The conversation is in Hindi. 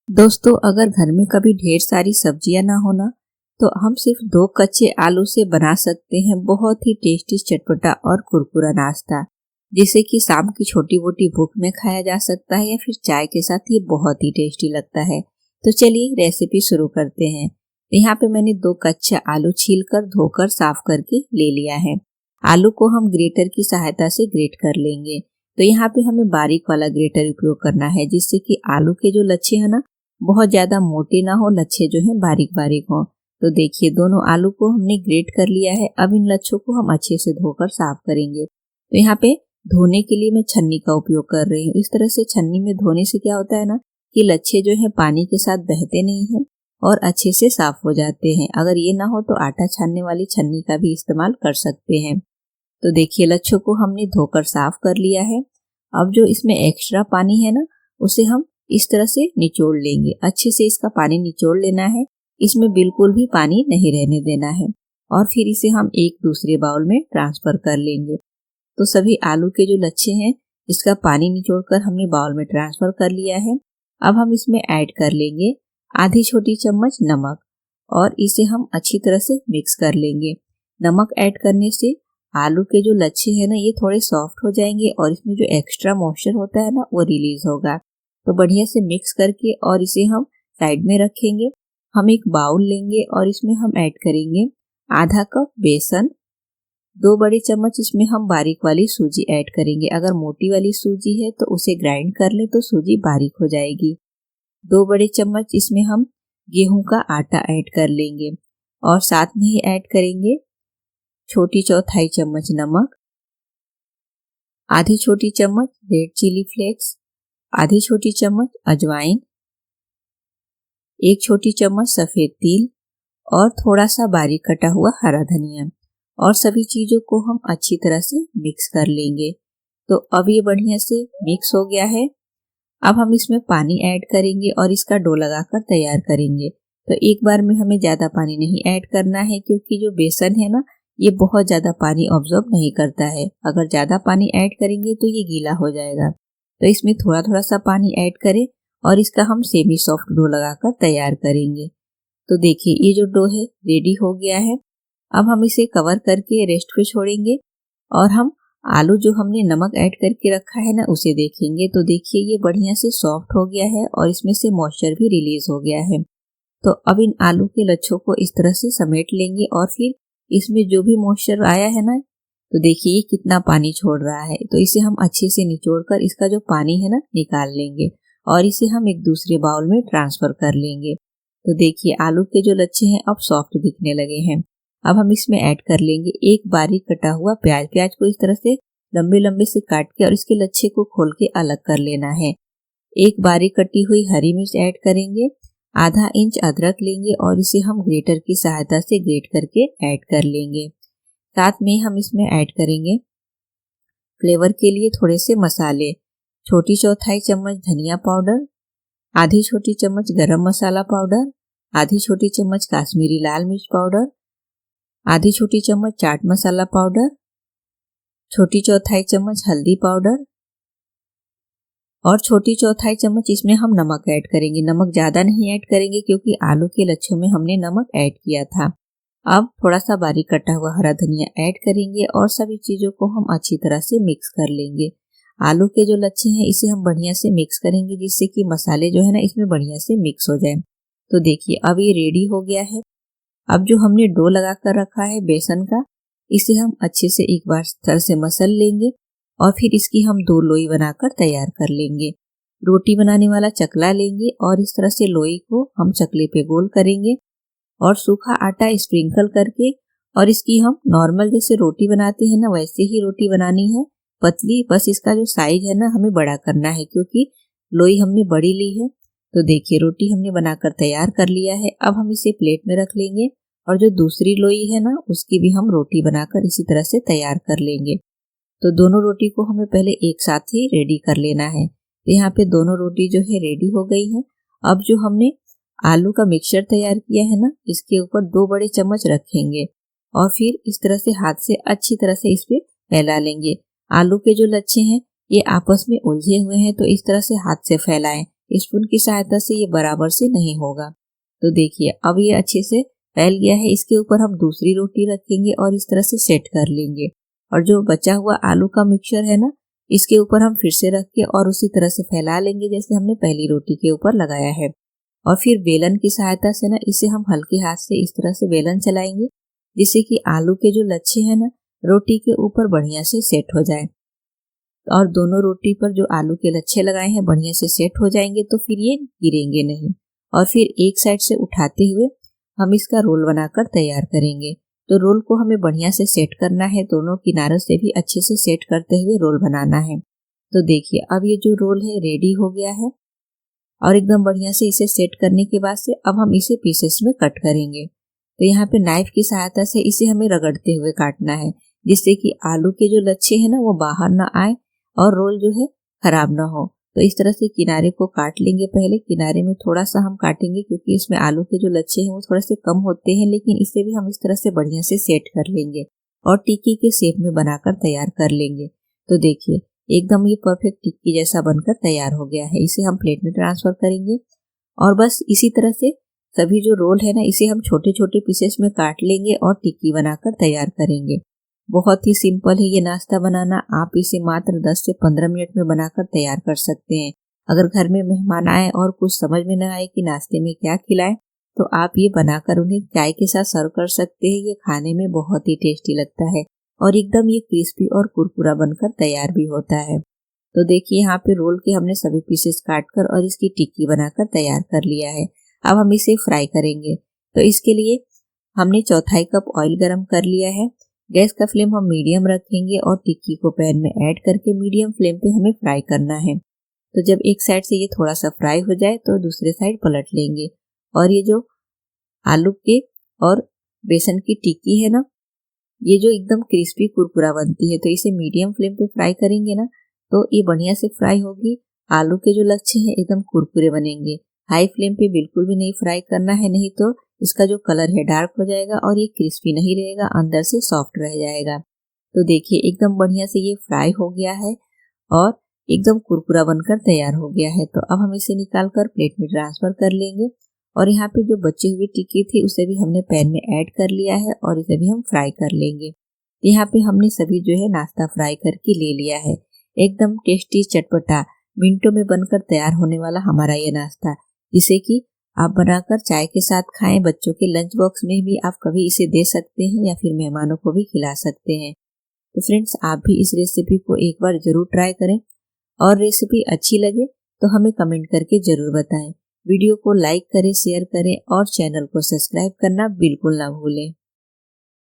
दोस्तों, अगर घर में कभी ढेर सारी सब्जियां ना हो ना, तो हम सिर्फ 2 कच्चे आलू से बना सकते हैं बहुत ही टेस्टी चटपटा और कुरकुरा नाश्ता, जिसे कि शाम की छोटी मोटी भूख में खाया जा सकता है या फिर चाय के साथ। ये बहुत ही टेस्टी लगता है। तो चलिए रेसिपी शुरू करते हैं। यहाँ पे मैंने 2 कच्चे आलू छीलकर धोकर साफ करके ले लिया है। आलू को हम ग्रेटर की सहायता से ग्रेट कर लेंगे। तो यहाँ पे हमें बारीक वाला ग्रेटर उपयोग करना है, जिससे कि आलू के जो लच्छे है ना, बहुत ज्यादा मोटे ना हो, लच्छे जो है बारीक बारीक हो। तो देखिए, दोनों आलू को हमने ग्रेट कर लिया है। अब इन लच्छों को हम अच्छे से धोकर साफ करेंगे। तो यहाँ पे धोने के लिए मैं छन्नी का उपयोग कर रही हूँ। इस तरह से छन्नी में धोने से क्या होता है ना, कि लच्छे जो है पानी के साथ बहते नहीं है और अच्छे से साफ हो जाते हैं। अगर ये ना हो तो आटा छानने वाली छन्नी का भी इस्तेमाल कर सकते हैं। तो देखिए, लच्छों को हमने धोकर साफ कर लिया है। अब जो इसमें एक्स्ट्रा पानी है ना, उसे हम इस तरह से निचोड़ लेंगे। अच्छे से इसका पानी निचोड़ लेना है। इसमें बिल्कुल भी पानी नहीं रहने देना है। और फिर इसे हम एक दूसरे बाउल में ट्रांसफर कर लेंगे। तो सभी आलू के जो लच्छे हैं, इसका पानी निचोड़कर हमने बाउल में ट्रांसफर कर लिया है। अब हम इसमें ऐड कर लेंगे आधी छोटी चम्मच नमक और इसे हम अच्छी तरह से मिक्स कर लेंगे। नमक ऐड करने से आलू के जो लच्छे हैं ना, ये थोड़े सॉफ्ट हो जाएंगे और इसमें जो एक्स्ट्रा मॉइस्चर होता है ना, वो रिलीज होगा। तो बढ़िया से मिक्स करके और इसे हम साइड में रखेंगे। हम एक बाउल लेंगे और इसमें हम ऐड करेंगे आधा कप बेसन। 2 बड़े चम्मच इसमें हम बारीक वाली सूजी ऐड करेंगे। अगर मोटी वाली सूजी है तो उसे ग्राइंड कर ले तो सूजी बारीक हो जाएगी। 2 बड़े चम्मच इसमें हम गेहूं का आटा ऐड कर लेंगे और साथ में ही ऐड करेंगे छोटी चौथाई चम्मच नमक, आधी छोटी चम्मच रेड चिली फ्लेक्स, आधी छोटी चम्मच अजवाइन, 1 छोटी चम्मच सफेद तिल और थोड़ा सा बारीक कटा हुआ हरा धनिया। और सभी चीजों को हम अच्छी तरह से मिक्स कर लेंगे। तो अब ये बढ़िया से मिक्स हो गया है। अब हम इसमें पानी ऐड करेंगे और इसका डो लगाकर तैयार करेंगे। तो एक बार में हमें ज्यादा पानी नहीं ऐड करना है, क्योंकि जो बेसन है ना, ये बहुत ज्यादा पानी ऑब्जॉर्ब नहीं करता है। अगर ज्यादा पानी ऐड करेंगे तो ये गीला हो जाएगा। तो इसमें थोड़ा थोड़ा सा पानी ऐड करें और इसका हम सेमी सॉफ्ट डो लगाकर तैयार करेंगे। तो देखिए, ये जो डो है रेडी हो गया है। अब हम इसे कवर करके रेस्ट पे छोड़ेंगे और हम आलू जो हमने नमक ऐड करके रखा है ना, उसे देखेंगे। तो देखिए, ये बढ़िया से सॉफ्ट हो गया है और इसमें से मॉइस्चर भी रिलीज हो गया है। तो अब इन आलू के लच्छों को इस तरह से समेट लेंगे और फिर इसमें जो भी मॉइस्चर आया है ना, तो देखिए ये कितना पानी छोड़ रहा है। तो इसे हम अच्छे से निचोड़कर इसका जो पानी है ना, निकाल लेंगे और इसे हम एक दूसरे बाउल में ट्रांसफर कर लेंगे। तो देखिए, आलू के जो लच्छे हैं अब सॉफ्ट दिखने लगे हैं। अब हम इसमें ऐड कर लेंगे एक बारीक कटा हुआ प्याज। प्याज को इस तरह से लंबे लंबे से काट के और इसके लच्छे को खोल के अलग कर लेना है। एक बारीक कटी हुई हरी मिर्च ऐड करेंगे। आधा इंच अदरक लेंगे और इसे हम ग्रेटर की सहायता से ग्रेट करके ऐड कर लेंगे। साथ में हम इसमें ऐड करेंगे फ्लेवर के लिए थोड़े से मसाले। छोटी चौथाई चम्मच धनिया पाउडर, आधी छोटी चम्मच गरम मसाला पाउडर, आधी छोटी चम्मच काश्मीरी लाल मिर्च पाउडर, आधी छोटी चम्मच चाट मसाला पाउडर, छोटी चौथाई चम्मच हल्दी पाउडर और छोटी चौथाई चम्मच इसमें हम नमक ऐड करेंगे। नमक ज्यादा नहीं ऐड करेंगे, क्योंकि आलू के लच्छों में हमने नमक ऐड किया था। अब थोड़ा सा बारीक कटा हुआ हरा धनिया ऐड करेंगे और सभी चीजों को हम अच्छी तरह से मिक्स कर लेंगे। आलू के जो लच्छे हैं, इसे हम बढ़िया से मिक्स करेंगे, जिससे कि मसाले जो है ना, इसमें बढ़िया से मिक्स हो जाए। तो देखिए, अब ये रेडी हो गया है। अब जो हमने डो लगा कर रखा है बेसन का, इसे हम अच्छे से एक बार तरह से मसल लेंगे और फिर इसकी हम 2 लोई बनाकर तैयार कर लेंगे। रोटी बनाने वाला चकला लेंगे और इस तरह से लोई को हम चकले पे गोल करेंगे और सूखा आटा स्प्रिंकल करके और इसकी हम नॉर्मल जैसे रोटी बनाते हैं ना, वैसे ही रोटी बनानी है, पतली। बस इसका जो साइज है ना, हमें बड़ा करना है, क्योंकि लोई हमने बड़ी ली है। तो देखिए, रोटी हमने बनाकर तैयार कर लिया है। अब हम इसे प्लेट में रख लेंगे और जो दूसरी लोई है ना, उसकी भी हम रोटी बनाकर इसी तरह से तैयार कर लेंगे। तो दोनों रोटी को हमें पहले एक साथ ही रेडी कर लेना है। तो यहाँ पे दोनों रोटी जो है रेडी हो गई है। अब जो हमने आलू का मिक्सचर तैयार किया है ना, इसके ऊपर 2 बड़े चम्मच रखेंगे और फिर इस तरह से हाथ से अच्छी तरह से इस पे फैला लेंगे। आलू के जो लच्छे हैं ये आपस में उलझे हुए हैं, तो इस तरह से हाथ से फैलाएं। स्पून की सहायता से ये बराबर से नहीं होगा। तो देखिए अब ये अच्छे से फैल गया है। इसके ऊपर हम दूसरी रोटी रखेंगे और इस तरह से सेट कर लेंगे। और जो बचा हुआ आलू का मिक्सचर है ना, इसके ऊपर हम फिर से रख के और उसी तरह से फैला लेंगे जैसे हमने पहली रोटी के ऊपर लगाया है। और फिर बेलन की सहायता से ना इसे हम हल्के हाथ से इस तरह से बेलन चलाएंगे जिससे कि आलू के जो लच्छे हैं ना रोटी के ऊपर बढ़िया से सेट हो जाए। और दोनों रोटी पर जो आलू के लच्छे लगाए हैं बढ़िया से सेट हो जाएंगे तो फिर ये गिरेंगे नहीं। और फिर एक साइड से उठाते हुए हम इसका रोल बनाकर तैयार करेंगे। तो रोल को हमें बढ़िया से सेट करना है, दोनों किनारों से भी अच्छे से सेट करते हुए रोल बनाना है। तो देखिए अब ये जो रोल है रेडी हो गया है और एकदम बढ़िया से इसे सेट करने के बाद से अब हम इसे पीसेस में कट करेंगे। तो यहाँ पे नाइफ की सहायता से इसे हमें रगड़ते हुए काटना है जिससे कि आलू के जो लच्छे हैं ना वो बाहर ना आए और रोल जो है खराब ना हो। तो इस तरह से किनारे को काट लेंगे। पहले किनारे में थोड़ा सा हम काटेंगे क्योंकि इसमें आलू के जो लच्छे हैं वो थोड़े से कम होते हैं, लेकिन इसे भी हम इस तरह से बढ़िया से सेट कर लेंगे और टिक्की के शेप में बनाकर तैयार कर लेंगे। तो देखिए एकदम ये परफेक्ट टिक्की जैसा बनकर तैयार हो गया है। इसे हम प्लेट में ट्रांसफर करेंगे और बस इसी तरह से सभी जो रोल है ना इसे हम छोटे छोटे पीसेस में काट लेंगे और टिक्की बनाकर तैयार करेंगे। बहुत ही सिंपल है ये नाश्ता बनाना। आप इसे मात्र 10 से 15 मिनट में बनाकर तैयार कर सकते हैं। अगर घर में मेहमान आए और कुछ समझ में न आए कि नाश्ते में क्या खिलाएं तो आप ये बनाकर उन्हें चाय के साथ सर्व कर सकते हैं। ये खाने में बहुत ही टेस्टी लगता है और एकदम ये क्रिस्पी और कुरकुरा बनकर तैयार भी होता है। तो देखिए यहाँ पे रोल के हमने सभी पीसेस काटकर और इसकी टिक्की बनाकर तैयार कर लिया है। अब हम इसे फ्राई करेंगे। तो इसके लिए हमने 1/4 कप ऑयल गरम कर लिया है। गैस का फ्लेम हम मीडियम रखेंगे और टिक्की को पैन में ऐड करके मीडियम फ्लेम पे हमें फ्राई करना है। तो जब एक साइड से ये थोड़ा सा फ्राई हो जाए तो दूसरे साइड पलट लेंगे। और ये जो आलू के और बेसन की टिक्की है ना ये जो एकदम क्रिस्पी कुरकुरा बनती है, तो इसे मीडियम फ्लेम पे फ्राई करेंगे ना तो ये बढ़िया से फ्राई होगी। आलू के जो लच्छे हैं एकदम कुरकुरे बनेंगे। हाई फ्लेम पे बिल्कुल भी नहीं फ्राई करना है, नहीं तो इसका जो कलर है डार्क हो जाएगा और ये क्रिस्पी नहीं रहेगा, अंदर से सॉफ्ट रह जाएगा। तो देखिए एकदम बढ़िया से ये फ्राई हो गया है और एकदम कुरकुरा बनकर तैयार हो गया है। तो अब हम इसे निकाल कर प्लेट में ट्रांसफर कर लेंगे। और यहाँ पे जो बची हुई टिक्की थी उसे भी हमने पैन में ऐड कर लिया है और इसे भी हम फ्राई कर लेंगे। यहाँ पे हमने सभी जो है नाश्ता फ्राई करके ले लिया है। एकदम टेस्टी चटपटा मिनटों में बनकर तैयार होने वाला हमारा ये नाश्ता, जिसे कि आप बनाकर चाय के साथ खाएं। बच्चों के लंच बॉक्स में भी आप कभी इसे दे सकते हैं या फिर मेहमानों को भी खिला सकते हैं। तो फ्रेंड्स आप भी इस रेसिपी को एक बार जरूर ट्राई करें और रेसिपी अच्छी लगे तो हमें कमेंट करके जरूर बताएं। वीडियो को लाइक करें, शेयर करें और चैनल को सब्सक्राइब करना बिल्कुल ना भूलें।